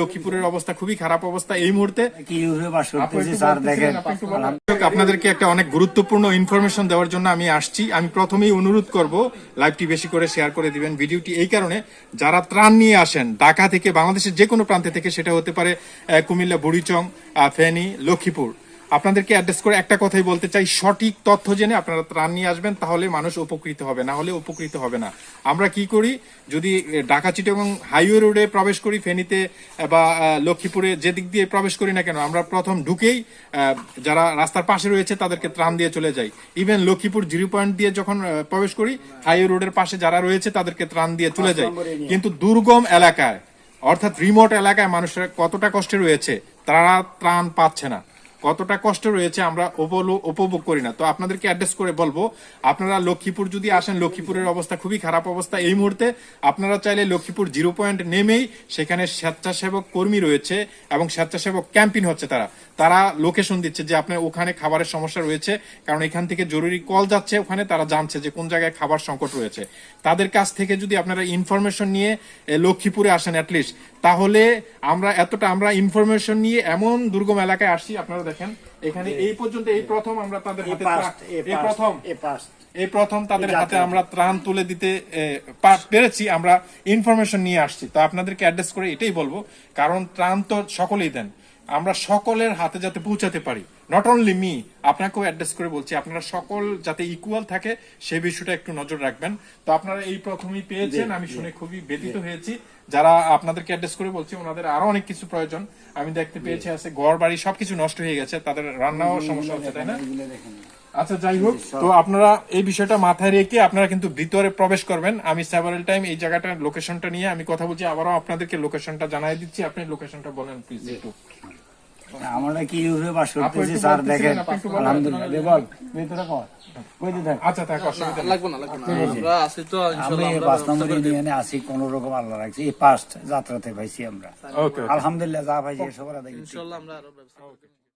লক্ষ্মীপুরের অবস্থা খুবই খারাপ অবস্থা এই মুহূর্তে। আপনাদেরকে একটা অনেক গুরুত্বপূর্ণ ইনফরমেশন দেওয়ার জন্য আমি আসছি। আমি প্রথমেই অনুরোধ করব লাইভটি বেশি করে শেয়ার করে দিবেন ভিডিওটি, এই কারণে যারা ত্রাণ নিয়ে আসেন ঢাকা থেকে বাংলাদেশের যে কোনো প্রান্তে থেকে, সেটা হতে পারে কুমিল্লা, বুড়িচং, ফেনী, লক্ষ্মীপুর, আপনাদেরকে অ্যাড্রেস করে একটা কথাই বলতে চাই, সঠিক তথ্য জেনে আপনারা ত্রাণ নিয়ে আসবেন, তাহলে মানুষ উপকৃত হবে, না হলে উপকৃত হবে না। আমরা কি করি, যদি ঢাকা চিটাগং হাইওয়ে রোডে প্রবেশ করি, ফেনীতে বা লক্ষ্মীপুরে যে দিক দিয়ে প্রবেশ করি না কেন, আমরা প্রথম ঢুকেই যারা রাস্তার পাশে রয়েছে তাদেরকে ত্রাণ দিয়ে চলে যাই। ইভেন লক্ষ্মীপুর 0 পয়েন্ট দিয়ে যখন প্রবেশ করি, হাইওয়ে রোডের পাশে যারা রয়েছে তাদেরকে ত্রাণ দিয়ে চলে যাই। কিন্তু দুর্গম এলাকায়, অর্থাৎ রিমোট এলাকায় মানুষরা কতটা কষ্টে রয়েছে, তারা ত্রাণ পাচ্ছে না, কতটা কষ্ট রয়েছে আমরা উপভোগ করি না। তো আপনাদেরকে অ্যাড্রেস করে বলবো, আপনারা লক্ষ্মীপুর যদি আসেন, লক্ষ্মীপুরের অবস্থা খুবই খারাপ অবস্থা এই মুহূর্তে। আপনারা চাইলে লক্ষ্মীপুর 0 পয়েন্ট নেমেই সেখানে স্বেচ্ছাসেবক কর্মী রয়েছে এবং স্বেচ্ছাসেবক ক্যাম্পিং হচ্ছে, তারা লোকেশন দিচ্ছে যে আপনার ওখানে খাবারের সমস্যা রয়েছে, কারণ এখান থেকে জরুরি কল যাচ্ছে, ওখানে তারা জানছে যে কোন জায়গায় খাবার সংকট রয়েছে। তাদের কাছ থেকে যদি আপনারা ইনফরমেশন নিয়ে লক্ষ্মীপুরে আসেন অ্যাটলিস্ট, তাহলে আমরা ইনফরমেশন নিয়ে এমন দুর্গম এলাকায় আসছি। আপনারা দেখেন এখানে এই পর্যন্ত এই প্রথম আমরা তাদের হাতে তাদের হাতে আমরা ত্রাণ তুলে দিতে পেরেছি, আমরা ইনফরমেশন নিয়ে আসছি। তো আপনাদেরকে অ্যাড্রেস করে এটাই বলবো, কারণ ত্রাণ তো সকলেই দেন, আমরা সকলের হাতে যাতে পৌঁছাতে পারি, নট অনলি মি, আপনাকেও অ্যাড্রেস করে বলছি, আপনারা সকল যাতে ইকুয়াল থাকে সেই বিষয়টা একটু নজর রাখবেন। তো আপনারা এই প্রথমেই পেয়েছেন, আমি শুনে খুবই ব্যথিত হয়েছি। যারা আপনাদেরকে অ্যাড্রেস করে বলছি, ওনাদের আরো অনেক কিছু প্রয়োজন, আমি দেখতে পেয়েছি আছে ঘর বাড়ি সবকিছু নষ্ট হয়ে গেছে, তাদের রান্নাও সমস্যা হচ্ছে, তাই না? আচ্ছা, যাই হোক, তো আপনারা এই বিষয়টা মাথায় রেখে আপনারা কিন্তু ভিতরে প্রবেশ করবেন। আমি সেভারাল টাইম এই জায়গাটার লোকেশনটা নিয়ে আমি কথা বলছি, আবারও আপনাদেরকে লোকেশনটা জানাই দিচ্ছি। আপনি লোকেশনটা বলেন প্লিজ একটু। আমরা কি ইউরোপে বাস করতেছি স্যার, দেখেন আলহামদুলিল্লাহ। বল ভিতরে কর, কইতে থাক। আচ্ছা, থাক, অসুবিধা নেই, লাগবে না। আমরা আছি তো ইনশাআল্লাহ। আমরা 5 নম্বর ইউনিয়নে আছি, কোন রকম আল্লাহ রাখছি। এই ফার্স্ট যাত্রাতে পাইছি আমরা, ওকে, আলহামদুলিল্লাহ। যা ভাই সবার দেখি ইনশাআল্লাহ আমরা আরো ব্যবস্থা করব।